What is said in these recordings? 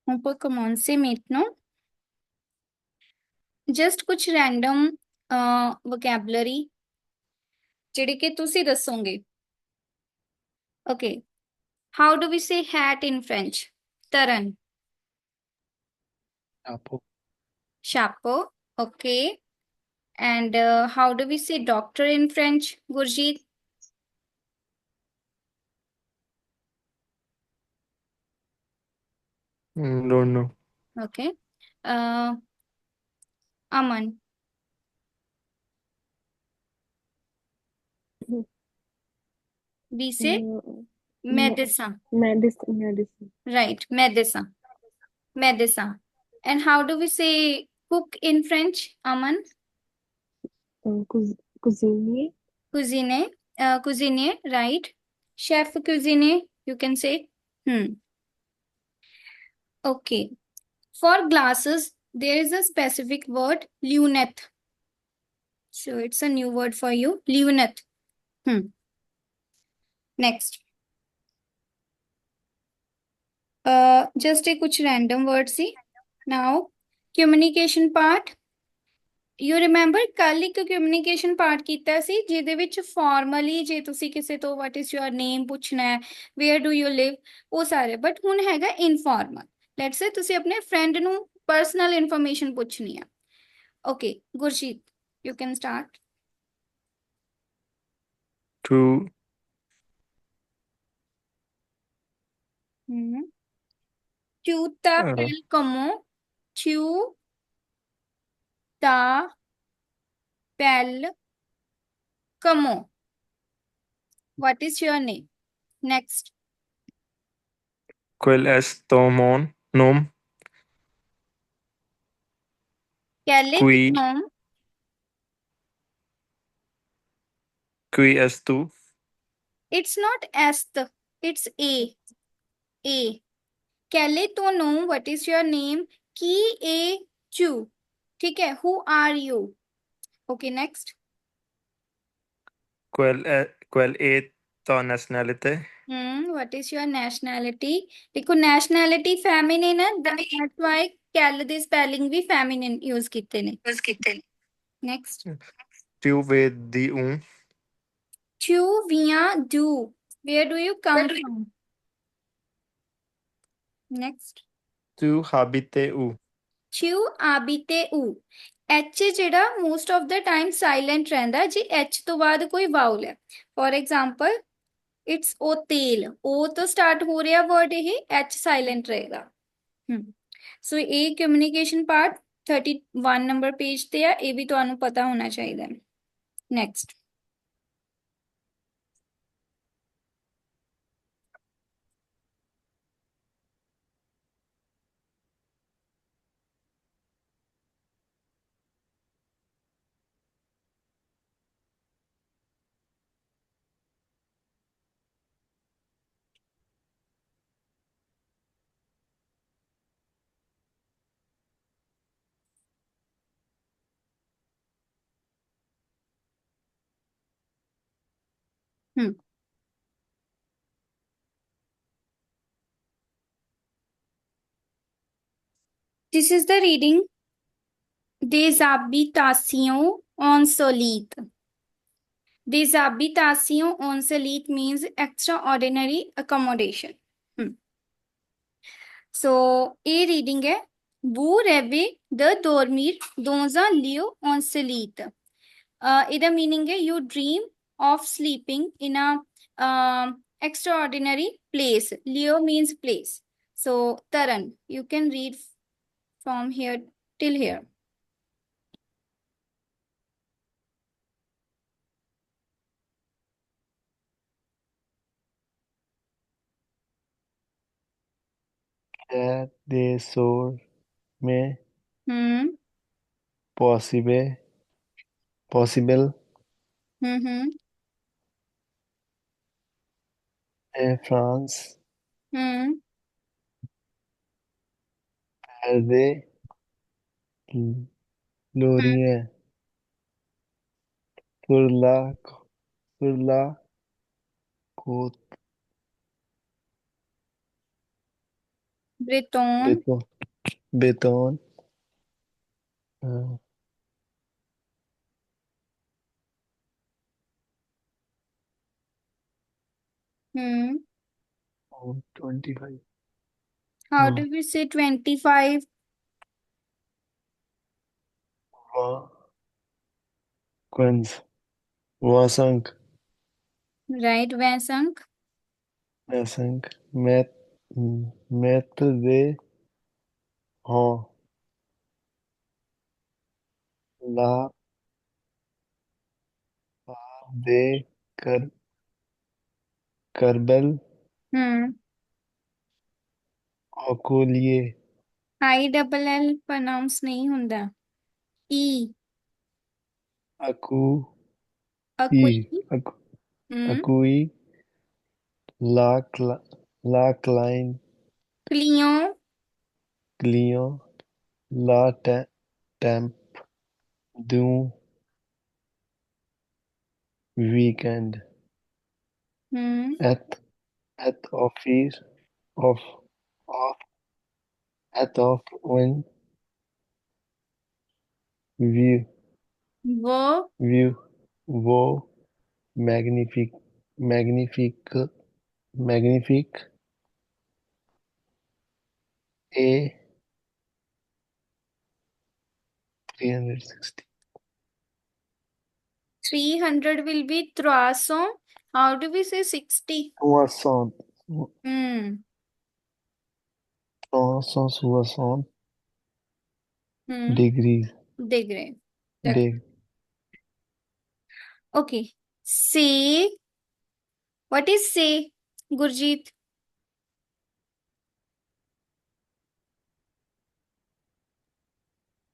On peut commencer maintenant. Just कुछ random vocabulary ਜਿਹੜੇ ਕਿ ਤੁਸੀਂ ਦੱਸੋਗੇ. Okay. How do we say hat in French? Taran. Chapeau. chapeau. Okay. And how do we say doctor in French, Gurjeet? Don't know. Okay. Aman. We say मेडिसा. Medicine. Right, मेडिसा. मेडिसा. And how do we say cook in French, Aman? Cuisine. cuisine. Cuisine, right. Chef cuisine, you can say. Okay. For glasses, there is a specific word, lunette. So it's a new word for you, lunette. Next. Just a kuch random words see. Now, communication part. You remember ਕੱਲ ਇੱਕ communication part ਕੀਤਾ ਸੀ ਜਿਹਦੇ ਵਿੱਚ formally ਜੇ ਤੁਸੀਂ ਕਿਸੇ ਤੋਂ what is your name ਪੁੱਛਣਾ ਹੈ, ਵੇਅਰ ਡੂ ਯੂ ਲਿਵ, ਉਹ ਸਾਰੇ. ਬਟ ਹੁਣ ਹੈਗਾ ਇਨਫਾਰਮਲ. ਲੈਟਸ ਸੇ ਤੁਸੀਂ ਆਪਣੇ ਫਰੈਂਡ ਨੂੰ ਪਰਸਨਲ ਇਨਫੋਰਮੇਸ਼ਨ ਪੁੱਛਣੀ ਆ. Okay Gurjeet, you can start. To Tu t'appelles comment? Tu t'appelles comment? What is your name? Next. quel est ton nom? Quel est Qui ton nom? qui es tu? It's not est, it's a. A. Quel est ton nom? What is your name? Qui es-tu? ठीक है. Who are you? Okay, next. Quelle est ta nationalité? What is your nationality? देखो nationality feminine है, that's why quel the spelling भी feminine use ਕੀਤੇ ਨੇ. Next. Tu veux dire où? Tu viens d'où? Where do you come from? Next. Tu habites où? Tu habites où? H ਜਿਹੜਾ most of the time silent ਰਹਿੰਦਾ ਜੇ H ਤੋਂ ਬਾਅਦ ਕੋਈ vowel ਹੈ. For example, it's hotel. O ਤੋਂ start ਹੋ ਰਿਹਾ word, ਇਹ H silent ਰਹੇਗਾ. ਸੋ ਇਹ communication part 31 ਨੰਬਰ ਪੇਜ ਤੇ ਆ, ਇਹ ਵੀ ਤੁਹਾਨੂੰ ਪਤਾ ਹੋਣਾ ਚਾਹੀਦਾ. Next. This is the reading. Des habitations insolites. Des habitations insolites means extraordinary accommodation. So, a reading है. Vous rêvez de dormir dans un lieu insolite. Ida meaning है you dream of sleeping in a extraordinary place. Lieu means place. So, Taran, you can read from here till here. क्या देशों में Hmm. possible है France पहले लोरियन सुरला कोत Breton. बेतौन बेतौन a, hmm. 25 how do we से 25? वाकंस वासंक right, वैसंक। वैसंक math math दे हाँ ला दे कर करबल हम्म। अकोलिए I double L pronounce नहीं हुंदा। ई। अकू ई अकुई। अकु हम्म। अकुई ला ला क्लाइन क्लियों। क्लियो ला टेम्प दू वीकेंड हम्म। एथ एथ office of of eighth of one view वो। व्यू वो मैग्निफिक मैग्निफिक मैग्निफिक ए 360 300 will be 300. How do we say 60? 360 hmm. 360 hmm. Degree देख रहे डे हैं। ओके। से। व्हाट इज से, Gurjeet?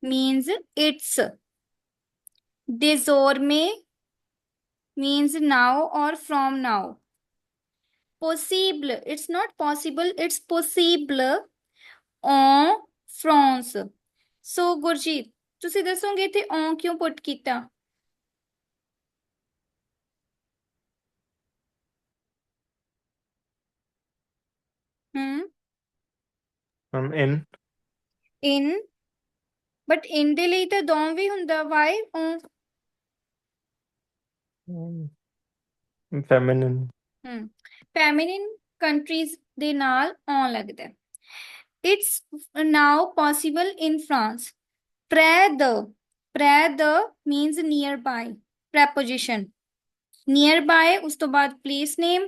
Means it's. désormais means now or from now. Possible, it's not possible, it's possible en France. So Gurjeet, ਤੁਸੀਂ ਦੱਸੋਗੇ ਇੱਥੇ en ਕਿਉਂ ਪੁੱਟ ਕੀਤਾ? ਹਮ। in in, ਬਟ in ਦੇ ਲਈ ਤਾਂ don ਵੀ ਹੁੰਦਾ, why en? feminine hmm. feminine countries ਦੇ ਨਾਲ en ਲੱਗਦਾ ਹੈ। It's now possible in France. Près de. Près de means nearby. Preposition. Nearby, ਉਸ ਤੋਂ ਬਾਅਦ place name.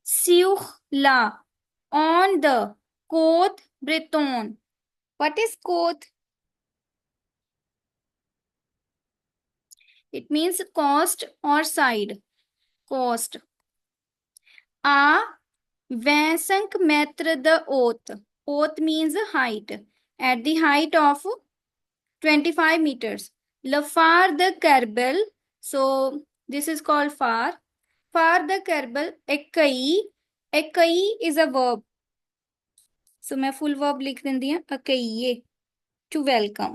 Sur la. On the. Côte bretonne. What is côte? It means coast or side. Coast. À 25 mètres de haute. Haute means height. At the height of 25 meters. Le phare de Kerbel. So this is called phare. Phare de Kerbel. Accueilli. Accueilli is a verb. So मैं full verb लिख ਦਿੰਦੀ ਹਾਂ, accueillir, to welcome.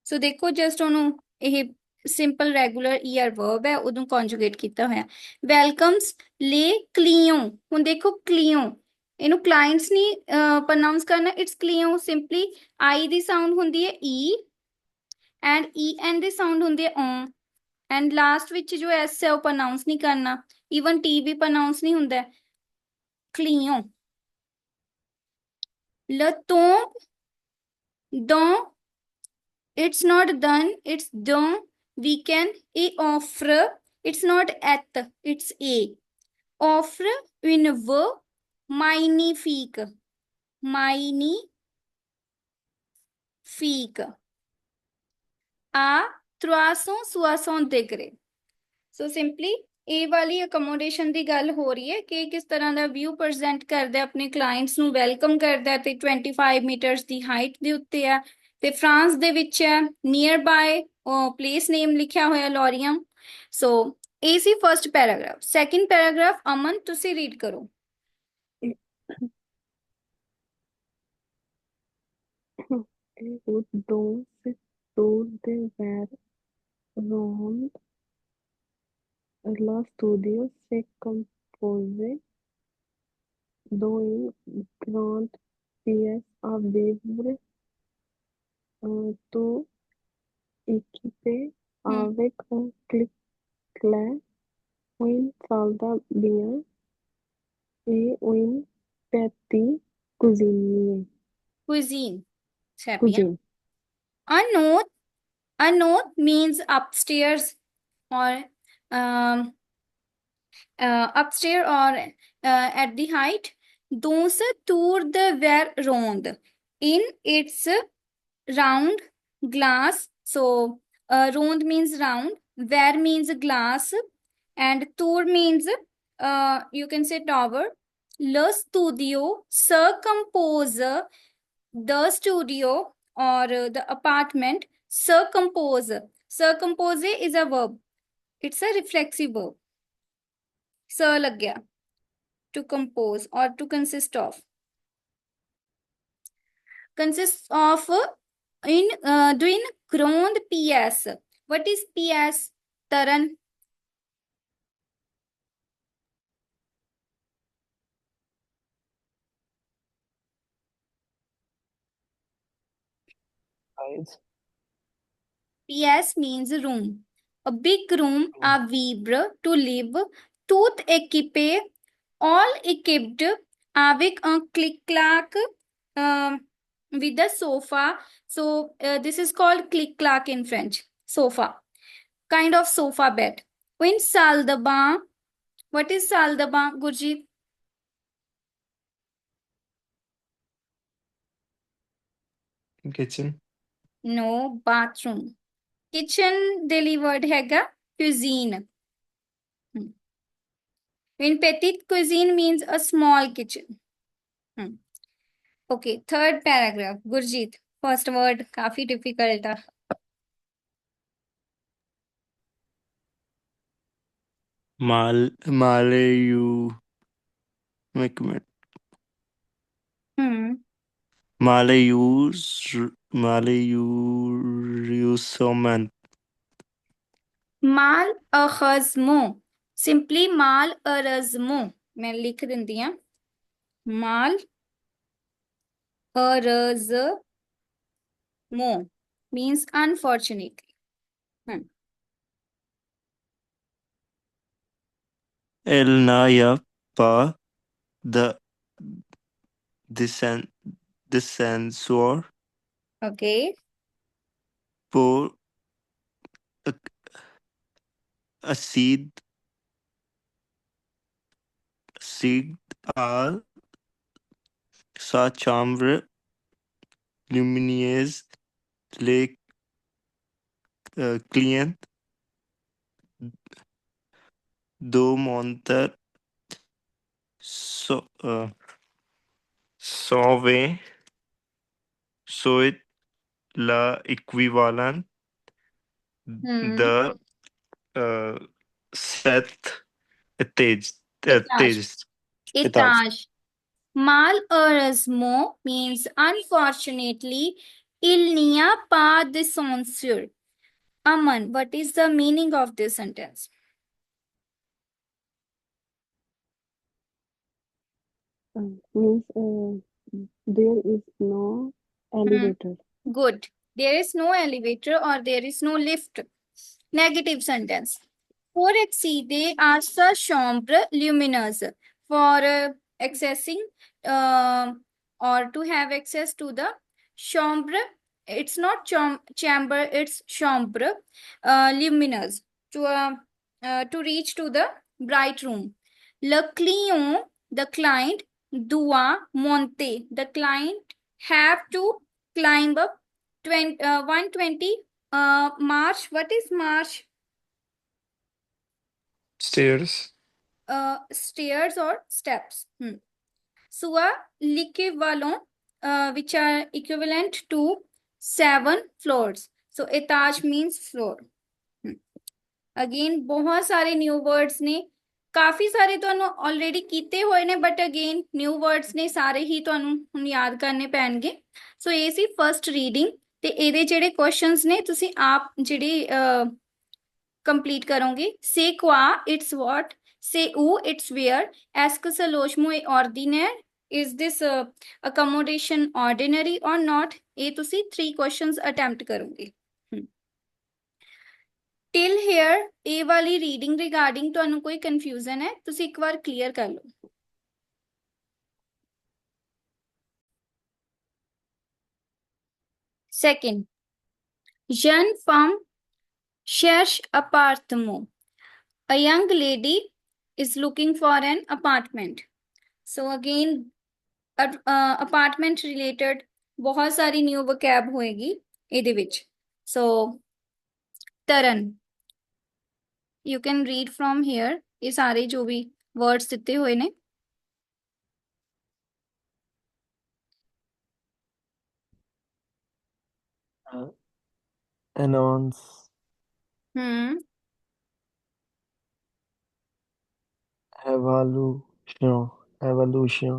So ਦੇਖੋ just ਉਹਨੂੰ ਇਹ simple regular ਈਆਰ verb ਹੈ, ਉਹਨੂੰ conjugate ਕੀਤਾ ਹੋਇਆ। ਵੈਲਕਮਸ ਲੈ ਕਲੀਓਂ। ਹੁਣ ਦੇਖੋ ਕਲੀਓਂ, ਇਹਨੂੰ ਕਲਾਇੰਟਸ ਨਹੀਂ ਪ੍ਰੋਨਾਉਂਸ ਕਰਨਾ, it's ਕਲੀਓਂ। Simply I the sound ਹੁੰਦੀ ਹੈ ਈ, and E N the sound ਹੁੰਦੀ ਹੈ ਓਂ, ਐਂਡ ਲਾਸਟ ਵਿੱਚ ਜੋ ਐਸ ਹੈ ਉਹ ਪ੍ਰੋਨਾਉਂਸ ਨਹੀਂ ਕਰਨਾ, ਈਵਨ ਟੀ ਵੀ ਪ੍ਰੋਨਾਉਂਸ ਨਹੀਂ ਹੁੰਦਾ। ਕਲੀਓਂ। Le tombe dans, it's not done, it's dans weekend. Et offre, it's not at, it's a. Offre une vue magnifique. Magnifique. À 360 degrés. So simply ਇਹ ਵਾਲੀ ਅਕਮੋਡੇਸ਼ਨ ਦੀ ਗੱਲ ਹੋ ਰਹੀ ਹੈ ਕਿ ਕਿਸ ਤਰ੍ਹਾਂ ਦਾ ਵਿਊ ਪ੍ਰੈਜ਼ੈਂਟ ਕਰਦਾ, ਆਪਣੇ ਕਲਾਇੰਟਸ ਨੂੰ ਵੈਲਕਮ ਕਰਦਾ, ਤੇ 25 ਮੀਟਰਸ ਦੀ ਹਾਈਟ ਦੇ ਉੱਤੇ ਆ, ਤੇ ਫਰਾਂਸ ਦੇ ਵਿੱਚ ਹੈ, ਨੀਅਰ ਬਾਏ ਪਲੇਸ ਨੇਮ ਲਿਖਿਆ ਹੋਇਆ ਲੋਰੀਅਮ। ਸੋ ਇਹ ਸੀ ਫਰਸਟ ਪੈਰਾਗ੍ਰਾਫ। ਸੈਕਿੰਡ ਪੈਰਾਗ੍ਰਾਫ ਅਮਨ ਤੁਸੀਂ ਰੀਡ ਕਰੋ। Et dont secteurs de verre ronde, la studio se compose d'une grande PS avevre tu equipe avec un clic clair une salle de bain et une petite cuisine. Cuisine. C'est bien. Cuisine. A note means upstairs or upstairs or at the height. Those tours were round in its round glass. So round means round, where means glass, and tour means you can say tower. Le studio circumpose the studio or the apartment. Circumpose. Circumpose is a verb. It's a reflexive verb. Sir lag gaya. To compose or to consist of. Consists of in doing ground PS. What is PS? Taran. Size. PS means room. A big room, a vivre, to live. Tout équipé, all equipped, avec un click-clack, with a sofa. So this is called click-clack in French. Sofa. Kind of sofa bed. In salle de bain. What is salle de bain, Gurjeet? Kitchen. No, bathroom. Kitchen delivered हैगा cuisine. In petite cuisine means a small kitchen. Okay, third paragraph. Gurjeet, first word काफी difficult था. Malayu. Make a minute. Malayusoman. Mal akhazmo. Simply mal arazmo. मैं लिख देती हूँ. Mal arazmo means unfortunately. El Naya Pa the descensor Okay. por a seed al sa chambre lumineuse le client do monter sauve soit la equivalent de set étage. Etage. Mal heureusement means unfortunately. Il n'y a pas de censure. Aman, what is the meaning of this sentence? Means there is no elevator. Good. There is no elevator or there is no lift. Negative sentence. Pour accéder à sa chambre lumineuse. For accessing or to have access to the chambre. It's not chamber, it's chambre lumineuse. To reach to the bright room. Le client, the client, doit monter. The client have to climb up 120 march. What is march? Stairs. Stairs or steps. Soit l'équivalent, which are equivalent to 7 floors. So etage means floor. Again, बहुत सारे new words ने काफी सारे ਤੁਹਾਨੂੰ already ਕੀਤੇ ਹੋਏ ਨੇ but again new words ਨੇ ਸਾਰੇ ਹੀ ਤੁਹਾਨੂੰ ਹੁਣ ਯਾਦ ਕਰਨੇ ਪੈਣਗੇ. So ਇਹ ਸੀ first reading ਤੇ ਇਹਦੇ ਜਿਹੜੇ questions ਨੇ ਤੁਸੀਂ ਆਪ ਜਿਹੜੇ complete ਕਰੋਗੇ. C'est quoi? It's what? C'est où? It's where? Est-ce que ce logement est ordinaire? is this accommodation ordinary or not? ਇਹ ਤੁਸੀਂ 3 questions attempt ਕਰੋਗੇ। till here ਇਹ ਵਾਲੀ ਰੀਡਿੰਗ ਰਿਗਾਰਡਿੰਗ ਤੁਹਾਨੂੰ ਕੋਈ ਕਨਫਿਊਜ਼ਨ ਹੈ ਤੁਸੀਂ ਇੱਕ ਵਾਰ ਕਲੀਅਰ ਕਰ ਲਓ। Second, jeune femme cherche appartement. A young lady is looking for an apartment. So again, apartment related बहुत सारी new vocab होएगी ਇਹਦੇ ਵਿੱਚ। So Taran, you can read from here ये सारे जो भी words ਦਿੱਤੇ ਹੋਏ ਨੇ। announce, evolution,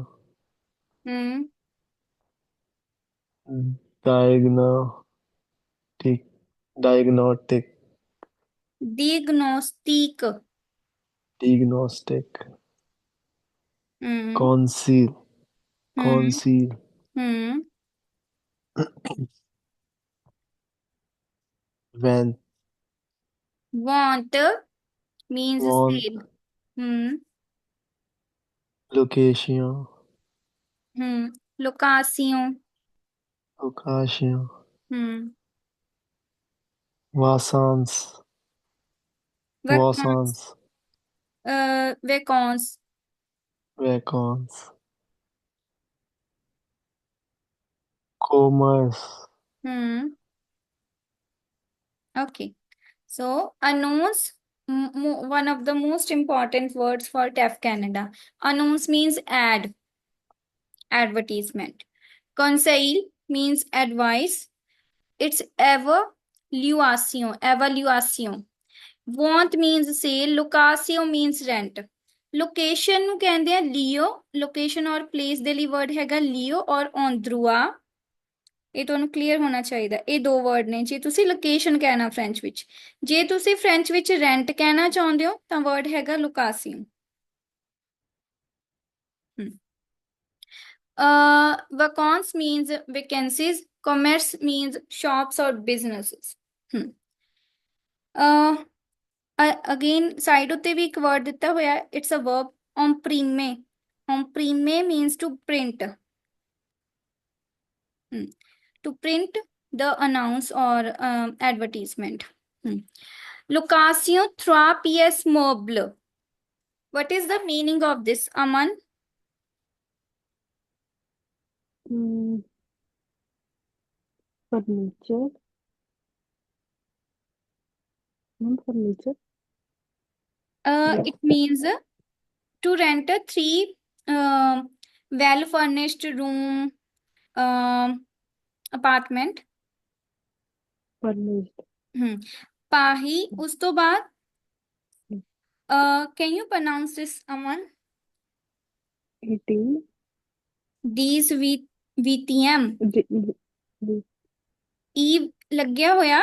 diagnostic, diagnostic, conceal, vent, want means want, sale, location, location, vacances, vacance, commerce, okay. So announce, one of the most important words for TEF Canada. Announce means ad, advertisement. Conseil means advice. It's evaluation. Want means sale. Location means rent. Location ਨੂੰ ਕਹਿੰਦੇ ਆ ਲਿਓ। Location ਔਰ place ਦੇ ਲਈ word ਹੈਗਾ ਲਿਓ ਔਰ endroit। ਇਹ ਤੁਹਾਨੂੰ ਕਲੀਅਰ ਹੋਣਾ ਚਾਹੀਦਾ। ਇਹ ਦੋ ਵਰਡ ਨੇ ਜੇ ਤੁਸੀਂ ਲੋਕੇਸ਼ਨ ਕਹਿਣਾ ਫ੍ਰੈਂਚ ਵਿੱਚ। ਜੇ ਤੁਸੀਂ ਫ੍ਰੈਂਚ ਵਿੱਚ ਰੈਂਟ ਕਹਿਣਾ ਚਾਹੁੰਦੇ ਹੋ ਤਾਂ ਵਰਡ ਹੈਗਾ ਲੋਕਾਸੀਓਨ। vacances means vacancies. Commerce means shops or businesses. Again side ਉੱਤੇ ਵੀ ਇੱਕ word ਦਿੱਤਾ ਹੋਇਆ it's a verb imprimer. Imprimer means to print. To print the announce or advertisement. Location 3 pièces meubles. What is the meaning of this, Aman? Furniture. Furniture. It means to rent a 3 well furnished room apartment. Furnished. Pahi ਉਸ ਤੋਂ ਬਾਅਦ can you pronounce this, Aman? 18. These VTM E ਲੱਗਿਆ ਹੋਇਆ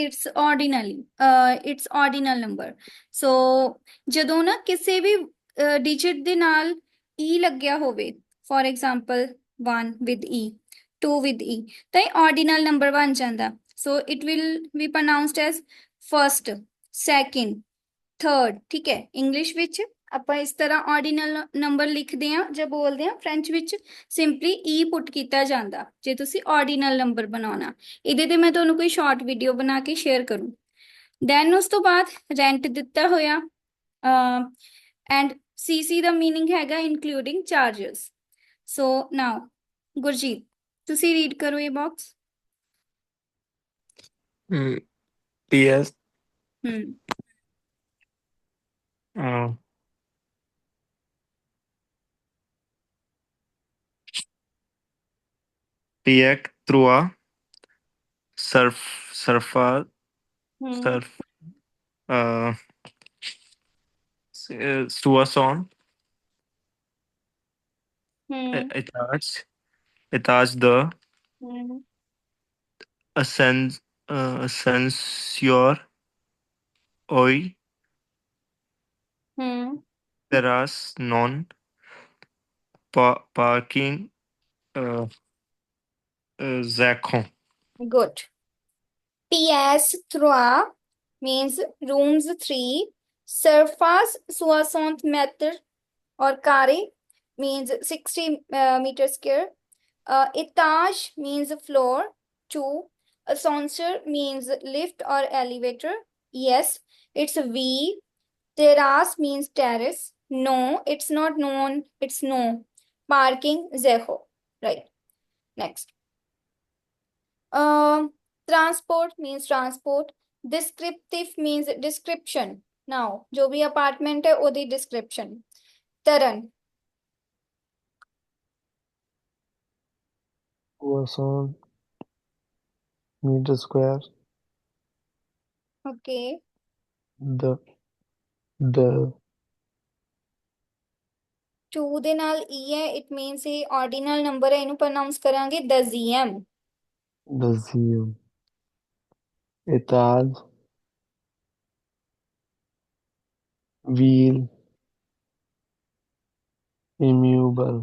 it's ordinal number. So ਜਦੋਂ ਨਾ ਕਿਸੇ ਵੀ digit ਦੇ ਨਾਲ E ਲੱਗਿਆ ਹੋਵੇ for example 1 with E 2 with E ਤਾਂ ਇਹ ordinal number ਬਣ ਜਾਂਦਾ। So it will be pronounced as first, second, third। ਠੀਕ ਹੈ ਇੰਗਲਿਸ਼ ਵਿੱਚ ਆਪਾਂ ਇਸ ਤਰ੍ਹਾਂ ordinal number ਲਿਖਦੇ ਹਾਂ ਜਾਂ ਬੋਲਦੇ ਹਾਂ। ਫ੍ਰੈਂਚ ਵਿੱਚ ਸਿੰਪਲੀ E ਪੁੱਟ ਕੀਤਾ ਜਾਂਦਾ ਜੇ ਤੁਸੀਂ ordinal number ਬਣਾਉਣਾ। ਇਹਦੇ ਤੇ ਮੈਂ ਤੁਹਾਨੂੰ ਕੋਈ ਸ਼ਾਰਟ ਵੀਡੀਓ ਬਣਾ ਕੇ ਸ਼ੇਅਰ ਕਰੂੰ। ਦੈਨ ਉਸ ਤੋਂ ਬਾਅਦ ਰੈਂਟ ਦਿੱਤਾ ਹੋਇਆ ਐਂਡ CC ਦਾ ਮੀਨਿੰਗ ਹੈਗਾ ਇਨਕਲੂਡਿੰਗ ਚਾਰਜਸ। ਸੋ ਨਾਓ ਗੁਰਜੀਤ ਤੁਸੀਂ ਰੀਡ ਕਰੋ ਇਹ box. PS Piak Trua Surfer Suason Etage the Ascensor Oi Terrace Non parking Zakon. Good. PS 3 means rooms 3. Surface 60 meter or carré means 60 meter square. Etage means floor 2. Ascensor means lift or elevator. Yes, it's V. Terrace means terrace. No, it's not known. It's no. Parking Zeho. Right. Next. Transport means transport. Descriptive means description. Now, जो भी apartment है ਉਹਦੀ description. Taran. croissant, meter square, Okay. the 2 ਦੇ ਨਾਲ e ਹੈ. It means ਇਹ ordinal number ਹੈ. ਇਹਨੂੰ pronounce ਕਰਾਂਗੇ deuxième. deuxième, étage, wheel, immobile,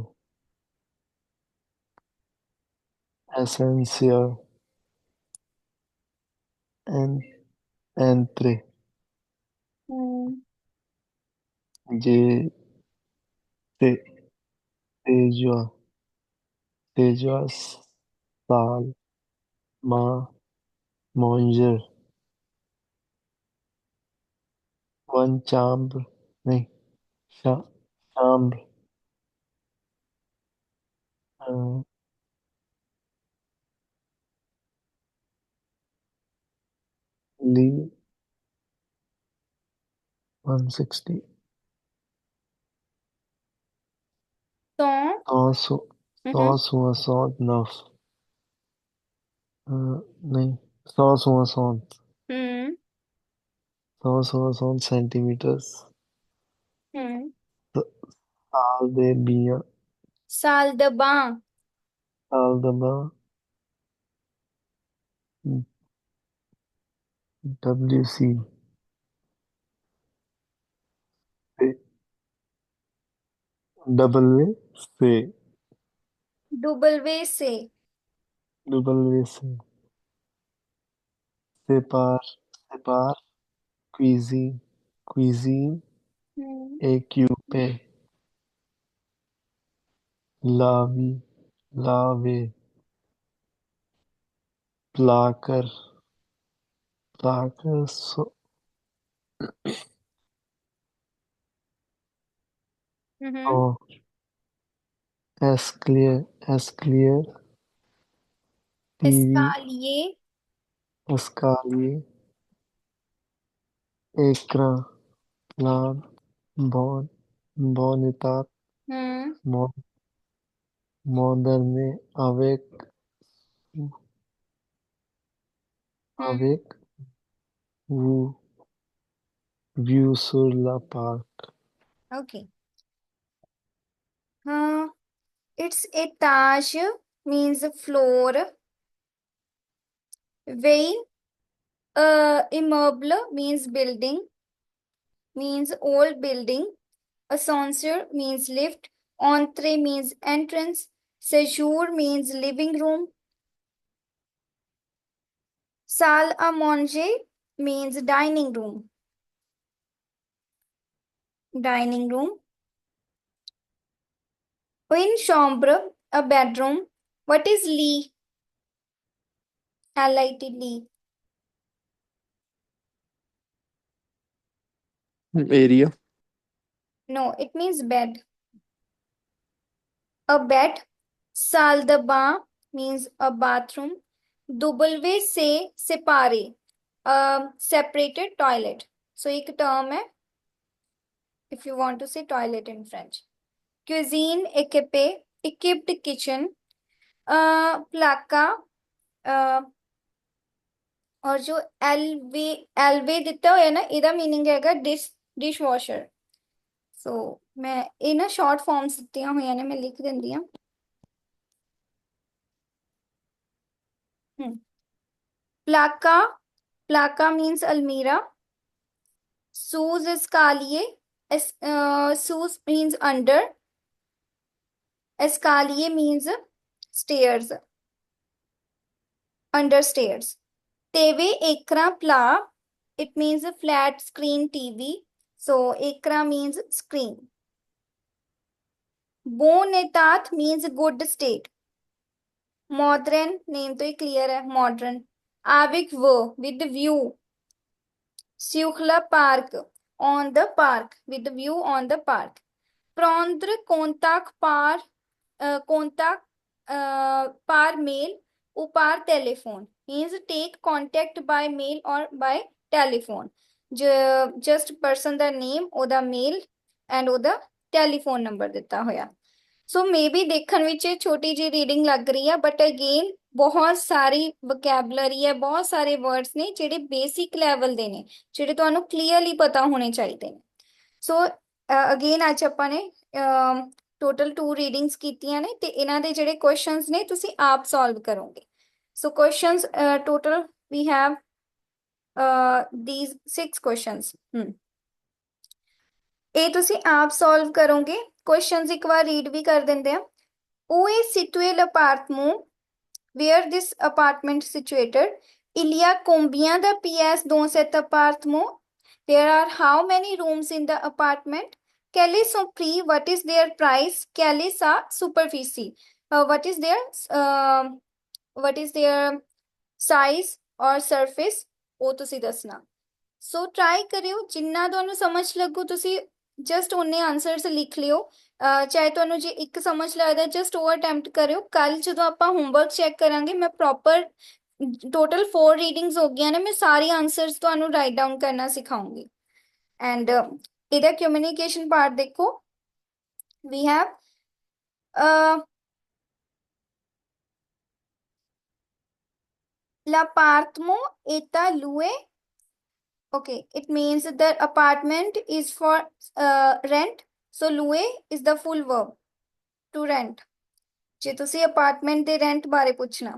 ascenseur, and entrée, J, Tejoa, Tejoa, salle, manger, one chambre, नहीं, chambre, lit, 160, तो 169, नहीं, 160, हम्म 160 centimeters, हम्म साल दे बियां, साल दबां साल दबा, WC, W से, डुबलवे से W से पार, cuisine, AQ पे, लावे, प्लाकर, तो एस्क्लियर, इसका टीवी, लिए एस्कालिए, एकरा, plan, bonita, moderne, avec, view sur la park, okay हाँ it's एताज means floor. Vein immeuble means building, means old building. Ascenseur means lift. Entrée means entrance. Séjour means living room. Salle à manger means dining room. Dining room. Une chambre, a bedroom. What is lit? L-I-T, lit. Area. No, it means bed. A bed. Salle de bain means a bathroom. W से séparé, separated toilet. So एक term है if you want to say toilet in French. Cuisine équipé, equipped kitchen. Placa और जो alloy दिता है ना ਇਹਦਾ meaning ਹੈਗਾ डिश वॉशर. सो मैं ਇਹ ਨਾ ਸ਼ਾਰਟ ਫਾਰਮਸ ਦਿੱਤੀਆਂ ਹੋਈਆਂ ਨੇ, ਮੈਂ ਲਿਖ ਦਿੰਦੀ ਆ. placa means almira. Sous escalier, sous means under. Escalier means stairs, under stairs. TV ekran pla, it means a flat screen TV. So ekran means screen. Bon état means good state. Modern name to clear है modern. Avec वो with the view. Sukhla park, on the park, with the view on the park. Prendre contact par mail ou par telephone means take contact by mail or by telephone. Just person the name ਉਹਦਾ mail and ਉਹਦਾ telephone number ਦਿੱਤਾ ਹੋਇਆ. ਸੋ maybe ਦੇਖਣ ਵਿੱਚ ਇਹ ਛੋਟੀ ਜਿਹੀ reading ਲੱਗ ਰਹੀ ਆ, ਬਟ ਅਗੇਨ ਬਹੁਤ ਸਾਰੀ ਵੋਕੈਬਲਰੀ ਹੈ, ਬਹੁਤ ਸਾਰੇ ਵਰਡਸ ਨੇ ਜਿਹੜੇ ਬੇਸਿਕ ਲੈਵਲ ਦੇ ਨੇ, ਜਿਹੜੇ ਤੁਹਾਨੂੰ ਕਲੀਅਰਲੀ ਪਤਾ ਹੋਣੇ ਚਾਹੀਦੇ ਨੇ. ਸੋ ਅਗੇਨ ਅੱਜ ਆਪਾਂ ਨੇ ਟੋਟਲ 2 ਰੀਡਿੰਗਸ ਕੀਤੀਆਂ ਨੇ ਤੇ ਇਹਨਾਂ ਦੇ ਜਿਹੜੇ ਕੁਐਸਚਨਸ ਨੇ ਤੁਸੀਂ ਆਪ ਸੋਲਵ ਕਰੋਗੇ. So questions total we have these 6 questions. ਇਹ ਤੁਸੀਂ ਆਪ ਸੋਲਵ ਕਰੋਗੇ. ਕੁਐਸਚਨਸ ਇੱਕ ਵਾਰ ਰੀਡ ਵੀ ਕਰ ਦਿੰਦੇ ਆ. Où est situé l'appartement? Where this apartment situated? Il y a combien de pièces dans cet appartement? There are how many rooms in the apartment? Quel est son prix? What is their price? Quelle est sa superficie? What is their size or surface? ਉਹ ਤੁਸੀਂ ਦੱਸਣਾ. ਸੋ try ਕਰਿਓ, ਜਿੰਨਾ ਤੁਹਾਨੂੰ ਸਮਝ ਲੱਗੂ ਤੁਸੀਂ just ਉਹਨੇ ਆਨਸਰਸ ਲਿਖ ਲਿਓ. ਚਾਹੇ ਤੁਹਾਨੂੰ ਜੇ ਇੱਕ ਸਮਝ ਲੱਗਦਾ ਜਸਟ ਉਹ ਅਟੈਂਪਟ ਕਰਿਓ. ਕੱਲ ਜਦੋਂ ਆਪਾਂ ਹੋਮਵਰਕ ਚੈੱਕ ਕਰਾਂਗੇ ਮੈਂ ਪ੍ਰੋਪਰ ਟੋਟਲ 4 ਰੀਡਿੰਗਸ ਹੋ ਗਈਆਂ ਨੇ, ਮੈਂ ਸਾਰੇ ਆਨਸਰਸ ਤੁਹਾਨੂੰ ਰਾਈਟ ਡਾਊਨ ਕਰਨਾ ਸਿਖਾਉਂਗੀ. ਐਂਡ ਇਹਦਾ ਕਮਿਊਨੀਕੇਸ਼ਨ ਪਾਰਟ ਦੇਖੋ. We have l'appartement est à louer. Okay, it means the apartment is for rent. So louer is the full verb to rent. ਜੇ ਤੁਸੀਂ ਅਪਾਰਟਮੈਂਟ ਦੇ ਰੈਂਟ ਬਾਰੇ ਪੁੱਛਣਾ.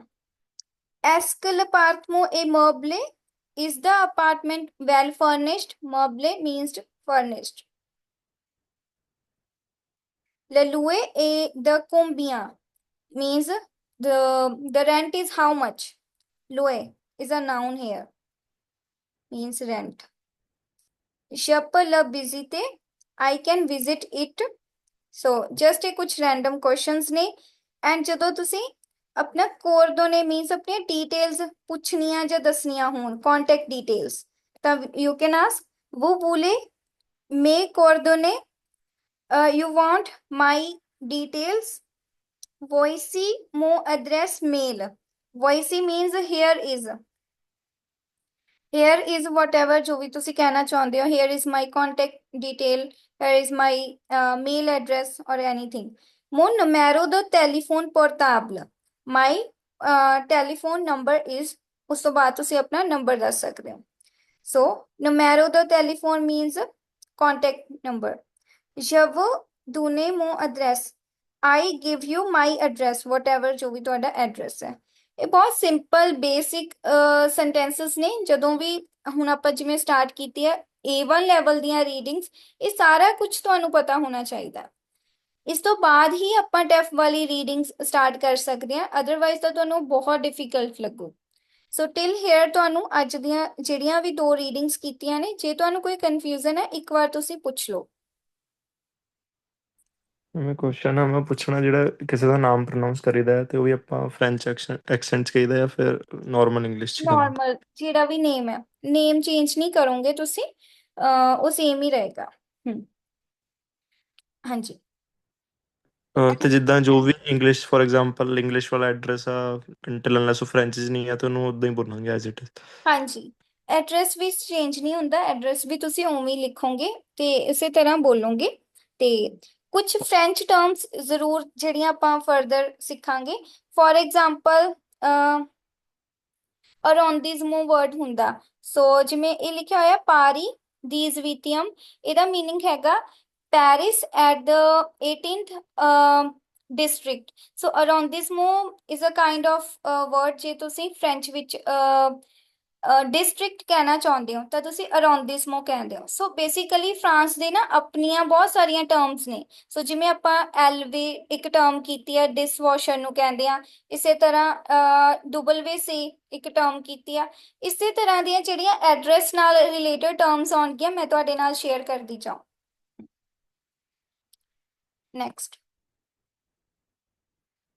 Est-ce que l'appartement est meublé? Is the apartment well furnished? Meublé means furnished. Le louer est de combien means the rent is how much. Louer is a noun here, means rent. Je peux le visiter? I can visit it. So just ਇਹ ਕੁਝ random questions ਨੇ. And ਜਦੋਂ ਤੁਸੀਂ ਆਪਣਾ ਕੋਰਦੋਨੇ means ਆਪਣੀਆਂ details ਪੁੱਛਣੀਆਂ ਜਾਂ ਦੱਸਣੀਆਂ ਹੋਣ, contact details, ਤਾਂ ਯੂ ਕੈਨ ਆਸਕ वो बोले मैं कोर्दोने, you want my details? Voici mon adresse mail. Voici means here is. Here is whatever जो भी ਤੁਸੀਂ ਕਹਿਣਾ ਚਾਹੁੰਦੇ ਹੋ. Here is my contact detail. Here is my mail address or anything. Mon numero de téléphone portable. My telephone number is. ਉਸ ਤੋਂ ਬਾਅਦ ਤੁਸੀਂ ਆਪਣਾ ਨੰਬਰ ਦੱਸ ਸਕਦੇ ਹੋ. So numero de téléphone means contact number. Je vous donne mon adresse. I give you my address. Whatever ਜੋ ਵੀ ਤੁਹਾਡਾ ਐਡਰੈਸ ਹੈ. ਇਹ ਬਹੁਤ ਸਿੰਪਲ ਬੇਸਿਕ ਸੈਂਟੈਂਸਸ ਨੇ. ਜਦੋਂ ਵੀ ਹੁਣ ਆਪਾਂ ਜਿਵੇਂ ਸਟਾਰਟ ਕੀਤੀ ਹੈ A1 ਲੈਵਲ ਦੀਆਂ ਰੀਡਿੰਗਸ, ਇਹ ਸਾਰਾ ਕੁਝ ਤੁਹਾਨੂੰ ਪਤਾ ਹੋਣਾ ਚਾਹੀਦਾ. ਇਸ ਤੋਂ ਬਾਅਦ ਹੀ ਆਪਾਂ ਟੈਫ ਵਾਲੀ ਰੀਡਿੰਗਸ ਸਟਾਰਟ ਕਰ ਸਕਦੇ ਹਾਂ, ਅਦਰਵਾਈਜ਼ ਤਾਂ ਤੁਹਾਨੂੰ ਬਹੁਤ ਡਿਫਿਕਲਟ ਲੱਗੂ. ਸੋ ਟਿਲ ਹੇਅਰ ਤੁਹਾਨੂੰ ਅੱਜ ਦੀਆਂ ਜਿਹੜੀਆਂ ਵੀ 2 ਰੀਡਿੰਗਸ ਕੀਤੀਆਂ ਨੇ, ਜੇ ਤੁਹਾਨੂੰ ਕੋਈ ਕਨਫਿਊਜ਼ਨ ਹੈ ਇੱਕ ਵਾਰ ਤੁਸੀਂ ਪੁੱਛ ਲਓ. ਮੈਂ ਕੁਐਸਚਨ ਆ ਮੈਂ ਪੁੱਛਣਾ, ਜਿਹੜਾ ਕਿਸੇ ਦਾ ਨਾਮ ਪ੍ਰੋਨਾਂਸ ਕਰੀਦਾ ਹੈ ਤੇ ਉਹ ਵੀ ਆਪਾਂ ਫ੍ਰੈਂਚ ਐਕਸੈਂਟ ਚ ਕਹੀਦਾ ਜਾਂ ਫਿਰ ਨਾਰਮਲ ਇੰਗਲਿਸ਼ ਚ? ਨਾਰਮਲ ਜਿਹੜਾ ਵੀ ਨੇਮ ਹੈ, ਨੇਮ ਚੇਂਜ ਨਹੀਂ ਕਰੋਗੇ ਤੁਸੀਂ, ਉਹ ਸੇਮ ਹੀ ਰਹੇਗਾ. ਹਾਂਜੀ. ਤੇ ਜਿੱਦਾਂ ਜੋ ਵੀ ਇੰਗਲਿਸ਼, ਫੋਰ ਐਗਜ਼ਾਮਪਲ ਇੰਗਲਿਸ਼ ਵਾਲਾ ਐਡਰੈਸ ਆ, ਅੰਟਿਲ ਅਨਲੈਸ ਉਹ ਫ੍ਰੈਂਚ ਚ ਨਹੀਂ ਆ ਤੇ ਉਹਨੂੰ ਉਦਾਂ ਹੀ ਬੋਲਾਂਗੇ ਐਜ਼ ਇਟ ਇਜ਼. ਹਾਂਜੀ, ਐਡਰੈਸ ਵੀ ਚੇਂਜ ਨਹੀਂ ਹੁੰਦਾ. ਐਡਰੈਸ ਵੀ ਤੁਸੀਂ ਉਵੇਂ ਹੀ ਲਿਖੋਗੇ ਤੇ ਇਸੇ ਤਰ੍ਹਾਂ ਬੋਲੋਗੇ. ਤੇ ਕੁਝ ਫ੍ਰੈਂਚ ਟਰਮਸ ਜ਼ਰੂਰ ਜਿਹੜੀਆਂ ਆਪਾਂ ਫਰਦਰ ਸਿੱਖਾਂਗੇ. ਫੋਰ ਐਗਜ਼ਾਮਪਲ ਅਰੋਂਦਿਜ਼ਮੋ ਵਰਡ ਹੁੰਦਾ. ਸੋ ਜਿਵੇਂ ਇਹ ਲਿਖਿਆ ਹੋਇਆ ਪਾਰੀ ਦੀਜ਼ ਵਿਟੀਅਮ, ਇਹਦਾ ਮੀਨਿੰਗ ਹੈਗਾ Paris at the 18th district. So arrondissement is a kind of word ਜੇ ਤੁਸੀਂ ਫ੍ਰੈਂਚ ਵਿੱਚ ਡਿਸਟ੍ਰਿਕਟ ਕਹਿਣਾ ਚਾਹੁੰਦੇ ਹੋ ਤਾਂ ਤੁਸੀਂ ਅਰੋਂਦਿਸਮੋ ਕਹਿੰਦੇ ਹੋ। ਸੋ ਬੇਸਿਕਲੀ ਫਰਾਂਸ ਦੇ ਨਾ ਆਪਣੀਆਂ ਬਹੁਤ ਸਾਰੀਆਂ ਟਰਮਸ ਨੇ। ਸੋ ਜਿਵੇਂ ਆਪਾਂ ਐਲਵੇ ਇੱਕ ਟਰਮ ਕੀਤੀ ਹੈ, ਡਿਸਵਾਸ਼ਰ ਨੂੰ ਕਹਿੰਦੇ ਆ। ਇਸੇ ਤਰ੍ਹਾਂ WC ਇੱਕ ਟਰਮ ਕੀਤੀ ਆ। ਇਸੇ ਤਰ੍ਹਾਂ ਦੀਆਂ ਜਿਹੜੀਆਂ ਐਡਰੈਸ ਨਾਲ ਰਿਲੇਟਡ ਟਰਮਸ ਆਉਣਗੀਆਂ ਮੈਂ ਤੁਹਾਡੇ ਨਾਲ ਸ਼ੇਅਰ ਕਰਦੀ ਜਾਉ। ਨੈਕਸਟ